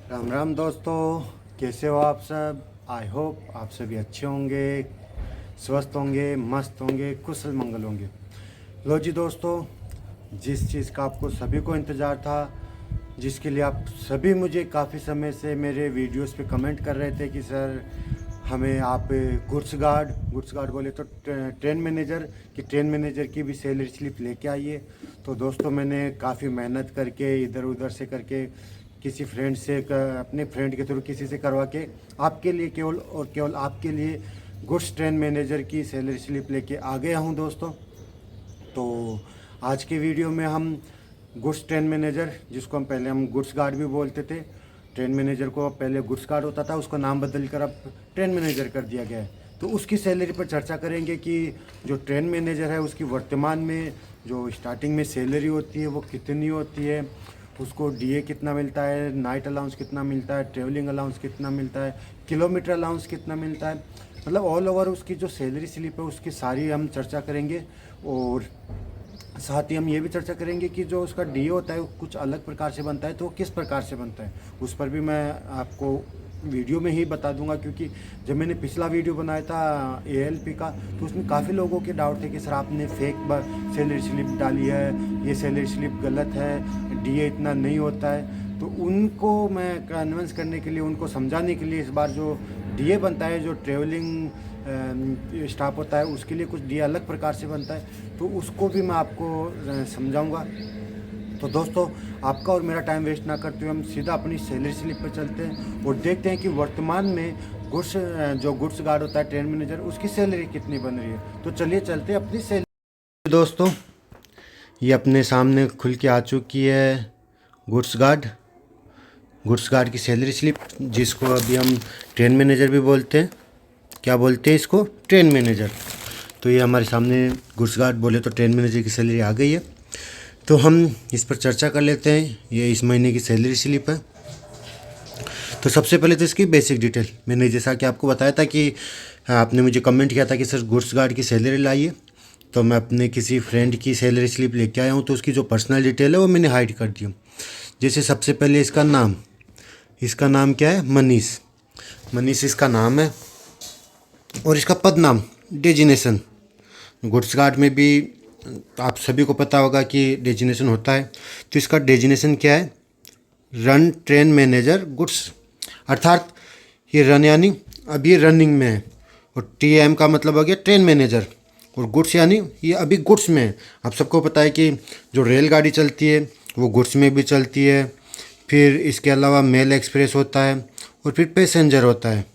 राम राम दोस्तों, कैसे हो आप सब। आई होप आप सभी अच्छे होंगे, स्वस्थ होंगे, मस्त होंगे, कुशल मंगल होंगे। लो जी दोस्तों, जिस चीज़ का आपको सभी को इंतज़ार था, जिसके लिए आप सभी मुझे काफ़ी समय से मेरे वीडियोस पे कमेंट कर रहे थे कि सर हमें आप गुड्स गार्ड बोले तो ट्रेन मैनेजर ट्रेन मैनेजर की भी सैलरी स्लिप लेके आइए। तो दोस्तों मैंने काफ़ी मेहनत करके इधर उधर से करके किसी फ्रेंड से अपने फ्रेंड के थ्रू किसी से करवा के आपके लिए केवल और केवल आपके लिए गुड्स ट्रेन मैनेजर की सैलरी स्लिप लेके आ गया हूँ दोस्तों। तो आज के वीडियो में हम गुड्स ट्रेन मैनेजर, जिसको हम गुड्स गार्ड भी बोलते थे, ट्रेन मैनेजर को पहले गुड्स गार्ड होता था, उसको नाम बदल कर अब ट्रेन मैनेजर कर दिया गया है। तो उसकी सैलरी पर चर्चा करेंगे कि जो ट्रेन मैनेजर है उसकी वर्तमान में जो स्टार्टिंग में सैलरी होती है वो कितनी होती है, उसको डीए कितना मिलता है, नाइट अलाउंस कितना मिलता है, ट्रेवलिंग अलाउंस कितना मिलता है, किलोमीटर अलाउंस कितना मिलता है, मतलब ऑल ओवर उसकी जो सैलरी स्लिप है उसकी सारी हम चर्चा करेंगे। और साथ ही हम ये भी चर्चा करेंगे कि जो उसका डीए होता है वो कुछ अलग प्रकार से बनता है, तो वो किस प्रकार से बनता है उस पर भी मैं आपको वीडियो में ही बता दूंगा। क्योंकि जब मैंने पिछला वीडियो बनाया था एएलपी का, तो उसमें काफ़ी लोगों के डाउट थे कि सर आपने फेक सैलरी स्लिप डाली है, ये सैलरी स्लिप गलत है, डीए इतना नहीं होता है। तो उनको मैं कन्विंस करने के लिए, उनको समझाने के लिए इस बार जो डीए बनता है, जो ट्रेवलिंग स्टाफ होता है उसके लिए कुछ डीए अलग प्रकार से बनता है, तो उसको भी मैं आपको समझाऊंगा। तो दोस्तों, आपका और मेरा टाइम वेस्ट ना करते हुए हम सीधा अपनी सैलरी स्लिप पर चलते हैं और देखते हैं कि वर्तमान में जो गुड्स गार्ड होता है ट्रेन मैनेजर, उसकी सैलरी कितनी बन रही है। तो चलिए चलते हैं अपनी सैलरी। दोस्तों, ये अपने सामने खुल के आ चुकी है गुड्स गार्ड गुड्स गार्ड की सैलरी स्लिप, जिसको अभी हम ट्रेन मैनेजर भी बोलते हैं। क्या बोलते हैं इसको? Train manager. तो ये हमारे सामने गुड्स गार्ड बोले तो ट्रेन मैनेजर की सैलरी आ गई है। तो हम इस पर चर्चा कर लेते हैं। ये इस महीने की सैलरी स्लिप है। तो सबसे पहले तो इसकी बेसिक डिटेल, मैंने जैसा कि आपको बताया था कि आपने मुझे कमेंट किया था कि सर गुड्स गार्ड की सैलरी लाइए, तो मैं अपने किसी फ्रेंड की सैलरी स्लिप लेके आया हूँ। तो उसकी जो पर्सनल डिटेल है वो मैंने हाइड कर दी। जैसे सबसे पहले इसका नाम क्या है? मनीष। मनीष इसका नाम है। और इसका पद नाम, डेजिनेशन, गुड्स गार्ड में भी आप सभी को पता होगा कि डेजिनेशन होता है। तो इसका डेजिनेशन क्या है? रन ट्रेन मैनेजर गुड्स, अर्थात ये रन यानी अभी ये रनिंग में है, और टीएम का मतलब हो गया ट्रेन मैनेजर, और गुड्स यानी ये अभी गुड्स में है। आप सबको पता है कि जो रेलगाड़ी चलती है वो गुड्स में भी चलती है, फिर इसके अलावा मेल एक्सप्रेस होता है, और फिर पैसेंजर होता है।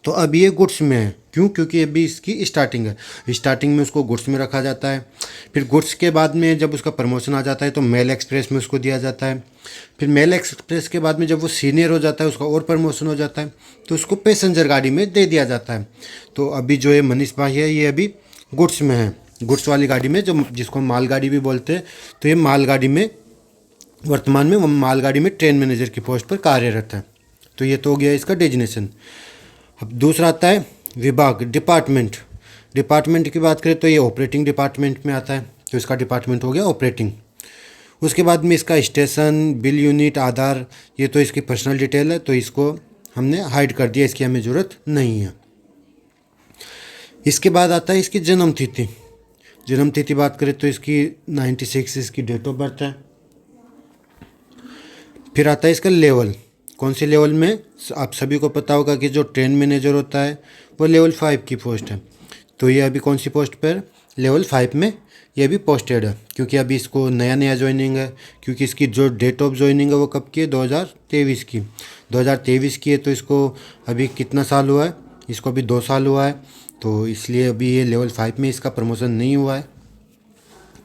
तो अब ये गुड्स में है। क्यों? क्योंकि अभी इसकी स्टार्टिंग है। स्टार्टिंग में उसको गुड्स में रखा जाता है, फिर गुड्स के बाद में जब उसका प्रमोशन आ जाता है तो मेल एक्सप्रेस में उसको दिया जाता है, फिर मेल एक्सप्रेस के बाद में जब वो सीनियर हो जाता है, उसका और प्रमोशन हो जाता है, तो उसको पैसेंजर गाड़ी में दे दिया जाता है। तो अभी जो ये मनीष भाई है ये अभी गुड्स में है, गुड्स वाली गाड़ी में, जो जिसको मालगाड़ी भी बोलते हैं। तो ये मालगाड़ी में, वर्तमान में मालगाड़ी में ट्रेन मैनेजर की पोस्ट पर कार्यरत है। तो ये तो हो गया इसका डेजिनेशन। अब दूसरा आता है विभाग, डिपार्टमेंट। डिपार्टमेंट की बात करें तो ये ऑपरेटिंग डिपार्टमेंट में आता है, तो इसका डिपार्टमेंट हो गया ऑपरेटिंग। उसके बाद में इसका स्टेशन, बिल यूनिट, आधार, ये तो इसकी पर्सनल डिटेल है, तो इसको हमने हाइड कर दिया, इसकी हमें ज़रूरत नहीं है। इसके बाद आता है इसकी जन्म तिथि। जन्म तिथि बात करें तो इसकी 96 इसकी डेट ऑफ बर्थ है। फिर आता है इसका लेवल, कौन से लेवल में? आप सभी को पता होगा कि जो ट्रेन मैनेजर होता है वो लेवल 5 की पोस्ट है। तो ये अभी कौन सी पोस्ट पर? लेवल 5 में ये अभी पोस्टेड है, क्योंकि अभी इसको नया नया ज्वाइनिंग है। क्योंकि इसकी जो डेट ऑफ ज्वाइनिंग है वो कब की है? 2023 की। 2023 की है, तो इसको अभी कितना साल हुआ है? इसको अभी 2 साल हुआ है, तो इसलिए अभी ये लेवल 5 में इसका प्रमोशन नहीं हुआ है।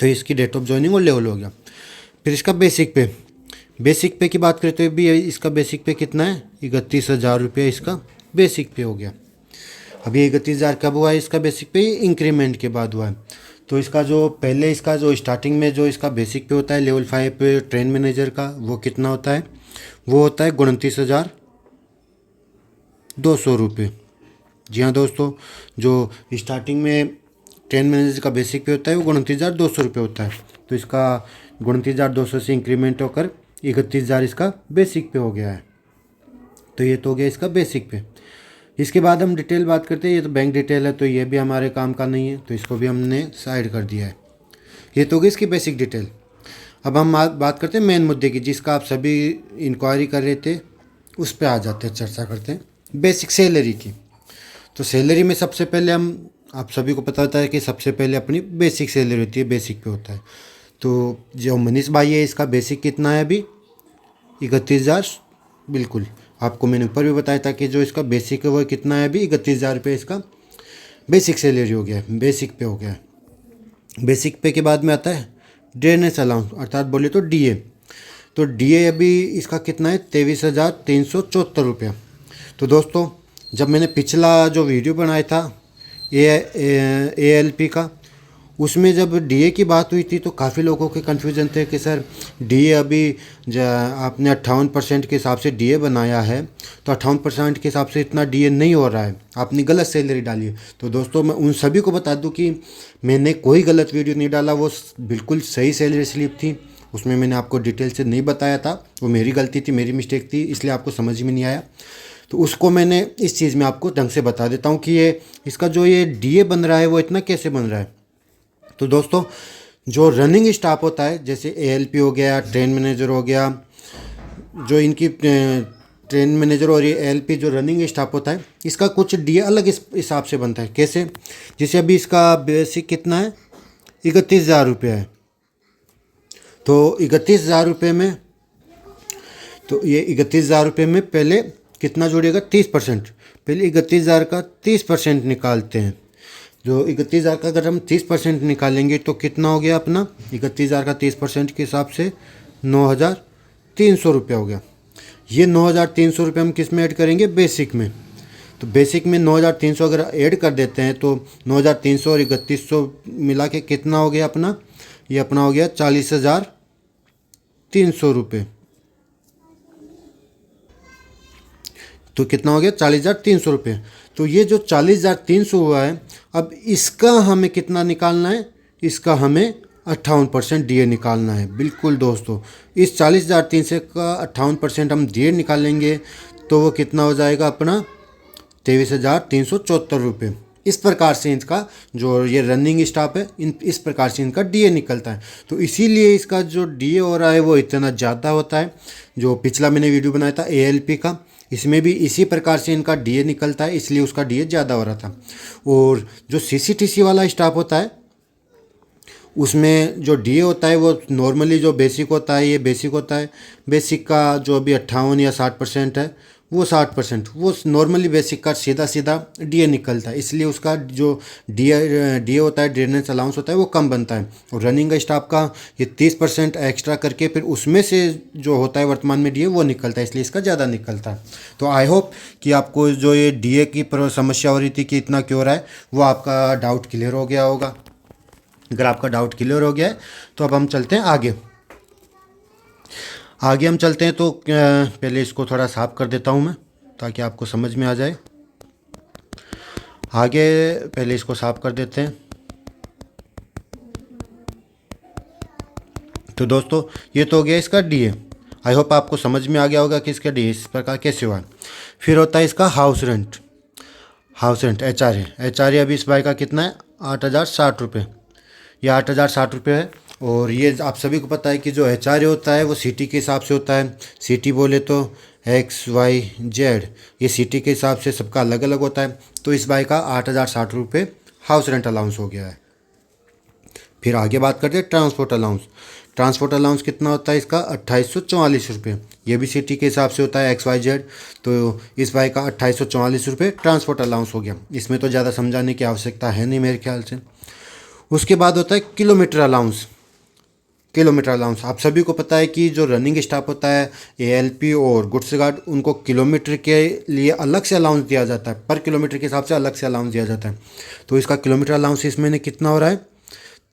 तो इसकी डेट ऑफ ज्वाइनिंग और लेवल हो गया। फिर इसका बेसिक पे की बात करें तो भी इसका बेसिक पे कितना है? 31,000 रुपये इसका बेसिक पे हो गया। अभी 31,000 कब हुआ है इसका बेसिक पे? इंक्रीमेंट के बाद हुआ है। तो इसका जो पहले इसका जो स्टार्टिंग में जो इसका बेसिक पे होता है लेवल 5 पे ट्रेन मैनेजर का, वो कितना होता है? वो होता है 29,200 रुपये। जी हाँ दोस्तों, जो स्टार्टिंग में ट्रेन मैनेजर का बेसिक पे होता है वो 29,200 रुपये होता है। तो इसका 29,200 से इंक्रीमेंट होकर 31,000 इसका बेसिक पे हो गया है। तो ये तो हो गया इसका बेसिक पे। इसके बाद हम डिटेल बात करते हैं। ये तो बैंक डिटेल है, तो ये भी हमारे काम का नहीं है, तो इसको भी हमने साइड कर दिया है। ये तो हो गई इसकी बेसिक डिटेल। अब हम बात करते हैं मेन मुद्दे की, जिसका आप सभी इंक्वायरी कर रहे थे, उस पर आ जाते हैं, चर्चा करते हैं बेसिक सैलरी की। तो सैलरी में सबसे पहले आप सभी को पता होता है कि सबसे पहले अपनी बेसिक सैलरी होती है, बेसिक पे होता है। तो जो मनीष भाई है, इसका बेसिक कितना है अभी? 31,000। बिल्कुल, आपको मैंने ऊपर भी बताया था कि जो इसका बेसिक है वो कितना है अभी? 31,000 रुपये इसका बेसिक सैलरी हो गया है, बेसिक पे हो गया है। बेसिक पे के बाद में आता है ड्रेनेज अलाउंस, अर्थात बोले तो डीए। तो डीए अभी इसका कितना है? 23,374 रुपया। तो दोस्तों, जब मैंने पिछला जो वीडियो बनाया था ALP का, उसमें जब डीए की बात हुई थी तो काफ़ी लोगों के कन्फ्यूजन थे कि सर डीए अभी आपने 58% के हिसाब से डीए बनाया है, तो 58% के हिसाब से इतना डीए नहीं हो रहा है, आपने गलत सैलरी डाली है। तो दोस्तों, मैं उन सभी को बता दूं कि मैंने कोई गलत वीडियो नहीं डाला, वो बिल्कुल सही सैलरी स्लिप थी। उसमें मैंने आपको डिटेल से नहीं बताया था, वो मेरी गलती थी, मेरी मिस्टेक थी, इसलिए आपको समझ में नहीं आया। तो उसको मैंने इस चीज़ में आपको ढंग से बता देता हूँ कि ये इसका जो ये डीए बन रहा है वो इतना कैसे बन रहा है। तो दोस्तों, जो रनिंग स्टाफ होता है, जैसे ALP हो गया, ट्रेन मैनेजर हो गया, जो इनकी ट्रेन मैनेजर और ये ALP जो रनिंग स्टाफ होता है, इसका कुछ डीए अलग इस हिसाब से बनता है। कैसे? जैसे अभी इसका बेसिक कितना है? 31,000 रुपये है। तो 31,000 रुपये में, तो ये 31,000 रुपये में पहले कितना जोड़िएगा? 30%। पहले 31,000 का 30% निकालते हैं। जो 31,000 का अगर हम 30% निकालेंगे तो कितना हो गया अपना? 31,000 का 30% के हिसाब से 9,300 रुपया हो गया। ये 9,300 रुपये हम किस में ऐड करेंगे? बेसिक में। तो बेसिक में 9,300 अगर ऐड कर देते हैं तो 9,300 और 3,100 मिला के कितना हो गया अपना? ये अपना हो गया 40,300 रुपये। तो कितना हो गया? 40,300 रुपये। तो ये जो 40,300 हुआ है, अब इसका हमें कितना निकालना है? इसका हमें 58% डीए निकालना है। बिल्कुल दोस्तों, इस 40,300 का 58% हम डीए निकालेंगे तो वो कितना हो जाएगा अपना? 23,374 रुपये। इस प्रकार से इनका जो ये रनिंग स्टाफ है, इस प्रकार से इनका डीए निकलता है। तो इसीलिए इसका जो डीए हो रहा है वो इतना ज़्यादा होता है। जो पिछला मैंने वीडियो बनाया था ALP का, इसमें भी इसी प्रकार से इनका डीए निकलता है, इसलिए उसका डीए ज़्यादा हो रहा था। और जो CCTC वाला स्टाफ होता है, उसमें जो डीए होता है वो नॉर्मली जो बेसिक होता है, ये बेसिक होता है। बेसिक का जो अभी 58 या 60% है, वो 60%, वो नॉर्मली बेसिक का सीधा सीधा डीए निकलता है, इसलिए उसका जो डीए होता है, ड्रेनेज अलाउंस होता है, वो कम बनता है। और रनिंग स्टाफ का ये 30% एक्स्ट्रा करके फिर उसमें से जो होता है वर्तमान में डीए, वो निकलता है, इसलिए इसका ज़्यादा निकलता है। तो आई होप कि आपको जो ये डीए की समस्या हो रही थी कि इतना क्यों हो रहा है, वो आपका डाउट क्लियर हो गया होगा। अगर आपका डाउट क्लियर हो गया है तो अब हम चलते हैं आगे। हम चलते हैं तो पहले इसको थोड़ा साफ कर देता हूँ मैं, ताकि आपको समझ में आ जाए। आगे पहले इसको साफ कर देते हैं। तो दोस्तों, ये तो हो गया इसका डीए। आई होप आपको समझ में आ गया होगा कि इसका डीए इस प्रकार कैसे हुआ। फिर होता है इसका हाउस रेंट। HRA अभी इस भाई का कितना है? 8,060 रुपये। ये 8,060 रुपये है। और ये आप सभी को पता है कि जो HRA होता है वो सिटी के हिसाब से होता है। सिटी बोले तो XYZ, ये सिटी के हिसाब से सबका अलग अलग होता है। तो इस भाई का 8,060 रुपये हाउस रेंट अलाउंस हो गया है। फिर आगे बात करते हैं ट्रांसपोर्ट अलाउंस। ट्रांसपोर्ट अलाउंस कितना होता है इसका? 2,844 रुपये। ये भी सिटी के हिसाब से होता है, XYZ। तो इस भाई का 2,844 रुपये ट्रांसपोर्ट अलाउंस हो गया। इसमें तो ज़्यादा समझाने की आवश्यकता है नहीं मेरे ख्याल से। उसके बाद होता है किलोमीटर अलाउंस। आप सभी को पता है कि जो रनिंग स्टाफ होता है, ALP और गुड्स गार्ड, उनको किलोमीटर के लिए अलग से अलाउंस दिया जाता है, पर किलोमीटर के हिसाब से अलग से अलाउंस दिया जाता है। तो इसका किलोमीटर अलाउंस इस महीने कितना हो रहा है?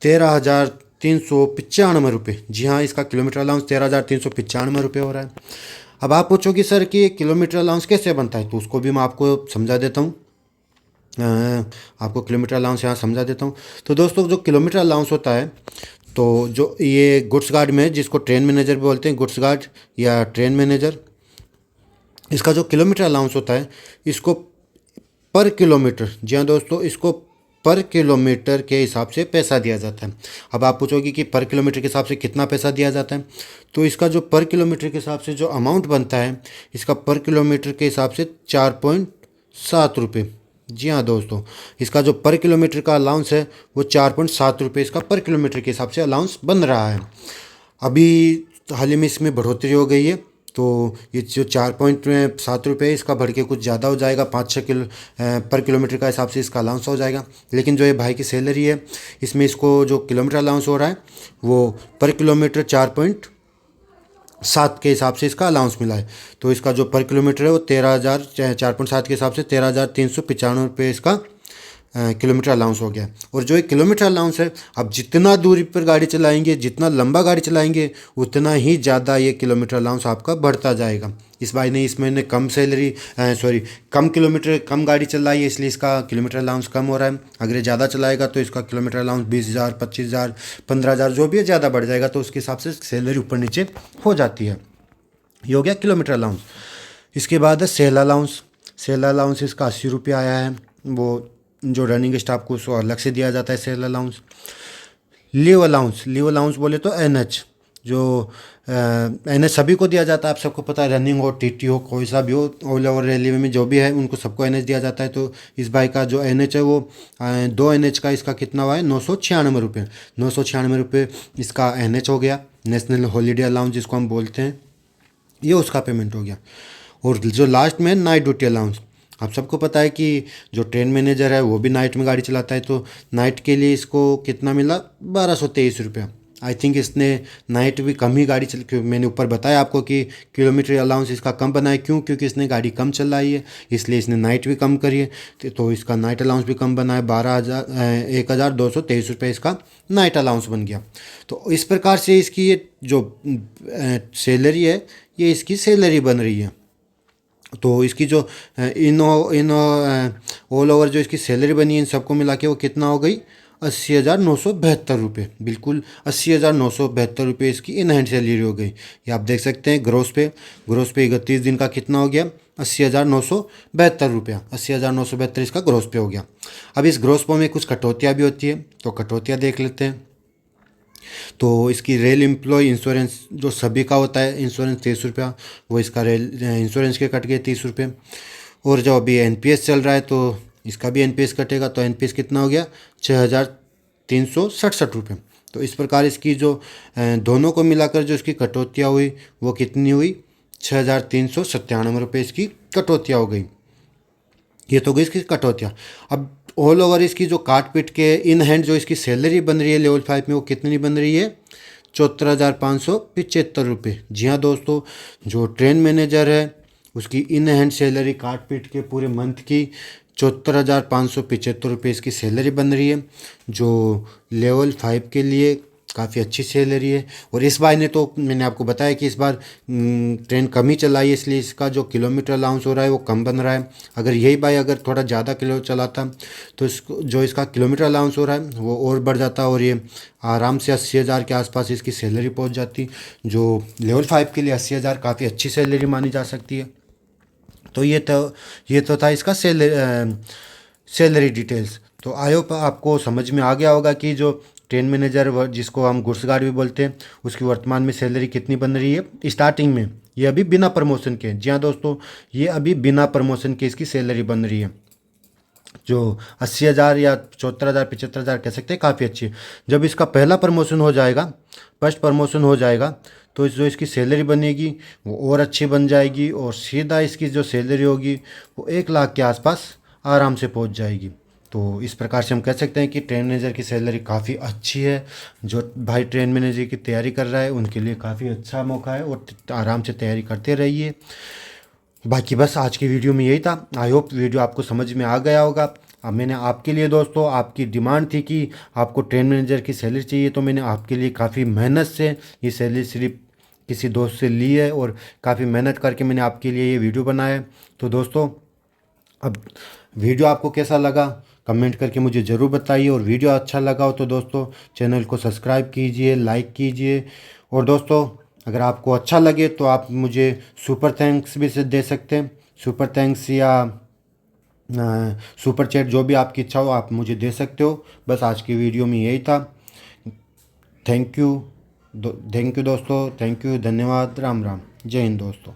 13,395 रुपये। जी हाँ, इसका किलोमीटर अलाउंस 13,395 रुपये हो रहा है। अब आप पूछोगे सर कि किलोमीटर अलाउंस कैसे बनता है, तो उसको भी मैं आपको समझा देता हूँ। आपको किलोमीटर अलाउंस यहाँ समझा देता हूँ। तो दोस्तों, जो किलोमीटर अलाउंस होता है, तो जो ये गुड्स गार्ड में, जिसको ट्रेन मैनेजर बोलते हैं, गुड्स गार्ड या ट्रेन मैनेजर, इसका जो किलोमीटर अलाउंस होता है इसको पर किलोमीटर, जी हाँ दोस्तों, इसको पर किलोमीटर के हिसाब से पैसा दिया जाता है। अब आप पूछोगे कि पर किलोमीटर के हिसाब से कितना पैसा दिया जाता है, तो इसका जो पर किलोमीटर के हिसाब से जो अमाउंट बनता है इसका पर किलोमीटर के हिसाब से 4.7 रुपये। जी हाँ दोस्तों, इसका जो पर किलोमीटर का अलाउंस है वो 4.7 रुपये इसका पर किलोमीटर के हिसाब से अलाउंस बन रहा है। अभी हाल ही में इसमें बढ़ोतरी हो गई है, तो ये जो 4.7 रुपये इसका बढ़ के कुछ ज़्यादा हो जाएगा, 5-6 पर किलोमीटर का हिसाब से इसका अलाउंस हो जाएगा। लेकिन जो ये भाई की सैलरी है इसमें इसको जो किलोमीटर अलाउंस हो रहा है वो पर किलोमीटर 4.7 के हिसाब से इसका अलाउंस मिला है। तो इसका जो पर किलोमीटर है वो 13,000, 4.7 के हिसाब से 13,395 इसका किलोमीटर अलाउंस हो गया। और जो ये किलोमीटर अलाउंस है, अब जितना दूरी पर गाड़ी चलाएंगे, जितना लंबा गाड़ी चलाएंगे, उतना ही ज़्यादा ये किलोमीटर अलाउंस आपका बढ़ता जाएगा। इस भाई ने इस महीने कम सैलरी कम किलोमीटर कम गाड़ी चलाई है, इसलिए इसका किलोमीटर अलाउंस कम हो रहा है। अगर ये ज़्यादा चलाएगा तो इसका किलोमीटर अलाउंस 20,000, 25,000, 15,000 जो भी है ज़्यादा बढ़ जाएगा, तो उसके हिसाब से सैलरी ऊपर नीचे हो जाती है। ये हो गया किलोमीटर अलाउंस। इसके बाद है सेल अलाउंस। सेल अलाउंस इसका 80 रुपये आया है, वो जो रनिंग स्टाफ को उसको अलग से दिया जाता है सेल अलाउंस। लीव अलाउंस बोले तो एनएच, जो एनएच सभी को दिया जाता है, आप सबको पता है, रनिंग हो, टीटी हो, कोई सा भी हो, ऑल ओवर रेलवे में जो भी है उनको सबको एनएच दिया जाता है। तो इस भाई का जो एनएच है वो 2 एनएच का इसका कितना हुआ है, 996 रुपये। 996 रुपये इसका एनएच हो गया, नेशनल हॉलीडे अलाउंस जिसको हम बोलते हैं, ये उसका पेमेंट हो गया। और जो लास्ट में नाइट ड्यूटी अलाउंस, आप सबको पता है कि जो ट्रेन मैनेजर है वो भी नाइट में गाड़ी चलाता है, तो नाइट के लिए इसको कितना मिला, 1223 रुपया। आई थिंक इसने नाइट भी कम ही गाड़ी चल, मैंने ऊपर बताया आपको कि किलोमीटर अलाउंस इसका कम बना है, क्यों, क्योंकि इसने गाड़ी कम चलाई है, इसलिए इसने नाइट भी कम करी है, तो इसका नाइट अलाउंस भी कम बना है। 1,223 रुपये इसका नाइट अलाउंस बन गया। तो इस प्रकार से इसकी ये जो सैलरी है ये इसकी सैलरी बन रही है। तो इसकी जो ऑल ओवर जो इसकी सैलरी बनी है इन सबको मिला के वो कितना हो गई, 80,972 रुपये। बिल्कुल 80,972 रुपये इसकी इन हैंड सैलरी हो गई। ये आप देख सकते हैं ग्रोस पे 31 दिन का कितना हो गया, 80,972 रुपया। 80,972 इसका ग्रोस पे हो गया। अब इस ग्रोस पे में कुछ कटौतियाँ भी होती है, तो कटौतियाँ देख लेते हैं। तो इसकी रेल एम्प्लॉय इंश्योरेंस जो सभी का होता है इंश्योरेंस 30 रुपया, वो इसका रेल इंश्योरेंस के कट गए 30 रुपये। और जो अभी एनपीएस चल रहा है तो इसका भी एनपीएस कटेगा, तो एनपीएस कितना हो गया, 6,367 रुपये। तो इस प्रकार इसकी जो दोनों को मिलाकर जो इसकी कटौतियाँ हुई वो कितनी हुई, 6,397 रुपये इसकी कटौतियाँ हो गई। ये तो गई इसकी कटौतियाँ। अब ऑल ओवर इसकी जो काट पीट के इन हैंड जो इसकी सैलरी बन रही है लेवल 5 में वो कितनी बन रही है, 74,575 रुपये। जी हाँ दोस्तों, जो ट्रेन मैनेजर है उसकी इन हैंड सैलरी काट पीट के पूरे मंथ की 74,575 रुपये इसकी सैलरी बन रही है, जो लेवल 5 के लिए काफ़ी अच्छी सैलरी है। और इस बार ने तो मैंने आपको बताया कि इस बार ट्रेन कम ही चलाई है, इसलिए इसका जो किलोमीटर अलाउंस हो रहा है वो कम बन रहा है। अगर यही बाई अगर थोड़ा ज़्यादा किलो चलाता तो इसको जो इसका किलोमीटर अलाउंस हो रहा है वो और बढ़ जाता, और ये आराम से 80,000 के आसपास इसकी सैलरी पहुंच जाती, जो लेवल 5 के लिए 80,000 काफ़ी अच्छी सैलरी मानी जा सकती है। तो ये तो था इसका सैलरी डिटेल्स। तो आई होप आपको समझ में आ गया होगा कि जो ट्रेन मैनेजर जिसको हम गुड्स गार्ड भी बोलते हैं उसकी वर्तमान में सैलरी कितनी बन रही है स्टार्टिंग में। ये अभी बिना प्रमोशन के, जी हाँ दोस्तों, ये अभी बिना प्रमोशन के इसकी सैलरी बन रही है, जो 80,000 या 74,000 75,000 कह सकते हैं, काफ़ी अच्छी। जब इसका पहला प्रमोशन हो जाएगा, फर्स्ट प्रमोशन हो जाएगा, तो जो इसकी सैलरी बनेगी वो और अच्छी बन जाएगी, और सीधा इसकी जो सैलरी होगी वो 1 लाख के आसपास आराम से पहुंच जाएगी। तो इस प्रकार से हम कह सकते हैं कि ट्रेन मैनेजर की सैलरी काफ़ी अच्छी है। जो भाई ट्रेन मैनेजर की तैयारी कर रहा है उनके लिए काफ़ी अच्छा मौका है, और आराम से तैयारी करते रहिए। बाकी बस आज की वीडियो में यही था। आई होप वीडियो आपको समझ में आ गया होगा। अब मैंने आपके लिए दोस्तों, आपकी डिमांड थी कि आपको ट्रेन मैनेजर की सैलरी चाहिए, तो मैंने आपके लिए काफ़ी मेहनत से ये सैलरी सिर्फ किसी दोस्त से ली है, और काफ़ी मेहनत करके मैंने आपके लिए ये वीडियो बनाया है। तो दोस्तों, अब वीडियो आपको कैसा लगा कमेंट करके मुझे ज़रूर बताइए, और वीडियो अच्छा लगा हो तो दोस्तों चैनल को सब्सक्राइब कीजिए, लाइक कीजिए। और दोस्तों, अगर आपको अच्छा लगे तो आप मुझे सुपर थैंक्स भी से दे सकते हैं, सुपर थैंक्स या सुपर चैट, जो भी आपकी इच्छा हो आप मुझे दे सकते हो। बस आज की वीडियो में यही था। थैंक यू दोस्तों, थैंक यू, धन्यवाद, राम राम, जय हिंद दोस्तों।